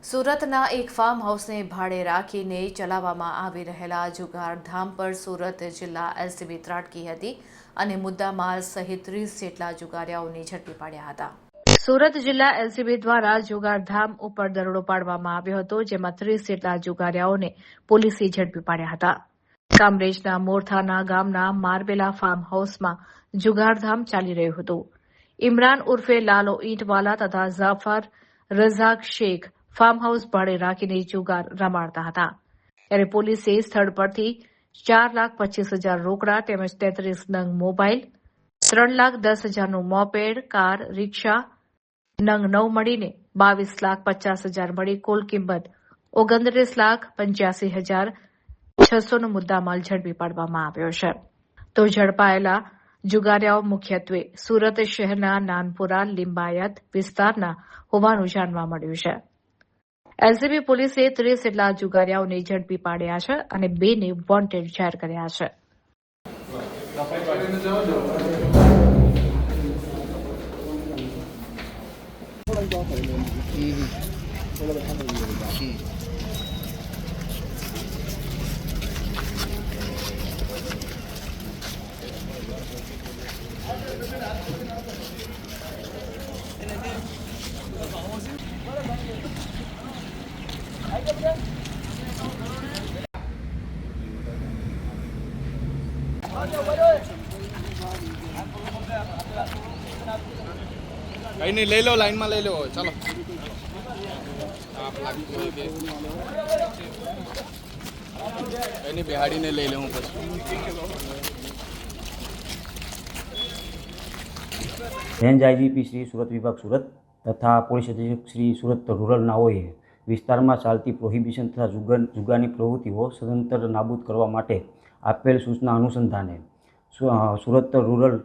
સુરતના એક ફાર્મ હાઉસને ભાડે રાખીને ચલાવવામાં આવી રહેલા જુગારધામ પર સુરત જિલ્લા એલસીબી ત્રાટકી હતી અને મુદ્દામાલ સહિત 30 જેટલા જુગારીયાઓને ઝડપી પાડ્યા હતા. સુરત જિલ્લા એલસીબી દ્વારા જુગારધામ ઉપર દરોડો પાડવામાં આવ્યો હતો, જેમાં 30 જેટલા જુગારીયાઓને પોલીસે ઝડપી પાડ્યા હતા. કામરેજના મોરથાના ગામના મારબેલા ફાર્મ હાઉસમાં જુગારધામ ચાલી રહ્યું હતું. ઇમરાન ઉર્ફે લાલો ઈંટવાલા તથા ઝાફર રઝાક શેખ ફાર્મ હાઉસ ભાડે રાખીને જુગાર રમાડતા હતા. ત્યારે પોલીસે સ્થળ પરથી 4,25,000 રોકડા તેમજ 33 નંગ મોબાઈલ, 3,10,000નું મોપેડ, કાર, રિક્ષા, નંગ 9 મળીને 22,50,000 મળી કુલ કિંમત 29,85,600નો મુદ્દામાલ ઝડપી પાડવામાં આવ્યો છે. તો ઝડપાયેલા જુગારીયાઓ મુખ્યત્વે સુરત શહેરના નાનપુરા લિંબાયત વિસ્તારના હોવાનું જાણવા મળ્યું છે. એલસીબી પોલીસે 30 જેટલા જુગારીયાઓને ઝડપી પાડ્યા છે અને 2ને વોન્ટેડ જાહેર કર્યા છે. કઈ નહીં લઈ લો, લાઈનમાં લઈ લો, ચાલો. કઈ બિહાડીને લઈ લઉં પછી. રેન્જ આઈજીપી શ્રી સુરત વિભાગ સુરત તથા પોલીસ અધિક્ષક શ્રી સુરત રૂરલ નાઓએ વિસ્તારમાં ચાલતી પ્રોહિબિશન તથા જુગારની પ્રવૃત્તિઓ સદંતર નાબૂદ કરવા માટે આપેલ સૂચના અનુસંધાને સુરત રૂરલ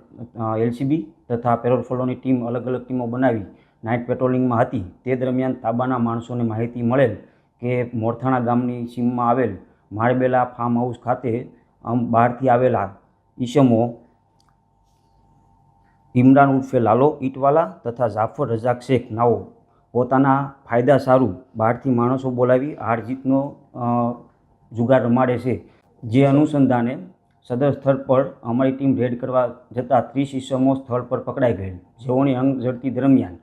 એલસીબી તથા પેરોલ ફોલોની ટીમ અલગ અલગ ટીમો બનાવી નાઇટ પેટ્રોલિંગમાં હતી. તે દરમિયાન તાબાના માણસોને માહિતી મળેલ કે મોરથાણા ગામની સીમમાં આવેલ મારબેલા ફાર્મ હાઉસ ખાતે બહારથી આવેલા ઈસમો ઇમરાન ઉર્ફે લાલો ઈંટવાલા તથા ઝાફર રઝાક શેખ નાઓ પોતાના ફાયદા સારું બહારથી માણસો બોલાવી હાર જીતનો જુગાર રમાડે છે. જે અનુસંધાને સદર સ્થળ પર અમારી ટીમ રેડ કરવા જતાં 30 ઈસમો સ્થળ પર પકડાઈ ગયેલ, જેઓની અંગ ઝડપી દરમિયાન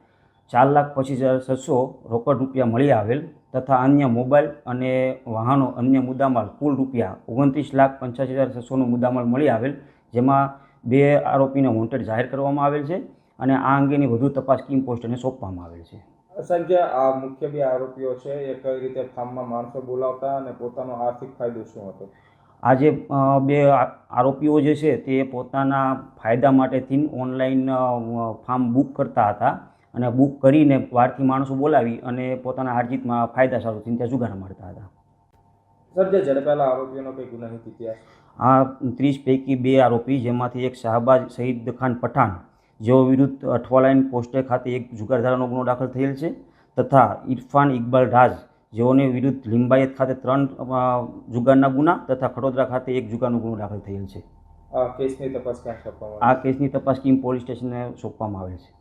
4,25,600 રોકડ રૂપિયા મળી આવેલ તથા અન્ય મોબાઈલ અને વાહનો અન્ય મુદ્દામાલ કુલ રૂપિયા 29,85,600નો મુદ્દામાલ મળી આવેલ, જેમાં 2 આરોપીને વોન્ટેડ જાહેર કરવામાં આવેલ છે અને આ અંગેની વધુ તપાસ કિમ પોસ્ટને સોંપવામાં આવેલ છે. સંજય, આ મુખ્ય 2 આરોપીઓ છે એ કઈ રીતે ફાર્મમાં માણસો બોલાવતા અને પોતાનો આર્થિક ફાયદો શું હતો? આ જે 2 આરોપીઓ જે છે તે પોતાના ફાયદા માટેથી ઓનલાઈન ફાર્મ બુક કરતા હતા અને બુક કરીને બહારથી માણસો બોલાવી અને પોતાના હારજીતમાં ફાયદા સારું ત્યાં જુગાર રમાડતા હતા. સર, જે ઝડપાયેલા આરોપીઓનો કઈ ગુનાહિત ઇતિહાસ? આ 30 પૈકી 2 આરોપી, જેમાંથી એક શાહબાજ શહીદ ખાન પઠાણ, જેઓ વિરુદ્ધ અઠવાલાઈન પોસ્ટે ખાતે એક જુગારધારાનો ગુનો દાખલ થયેલ છે તથા ઇરફાન ઇકબાલ રાજ, જેઓની વિરુદ્ધ લિંબાયત ખાતે 3 જુગારના ગુના તથા ખડોદરા ખાતે 1 જુગારનો ગુનો દાખલ થયેલ છે. આ કેસની તપાસ ક્યાં સોંપવામાં? આ કેસની તપાસ કિમ પોલીસ સ્ટેશનને સોંપવામાં આવેલ છે.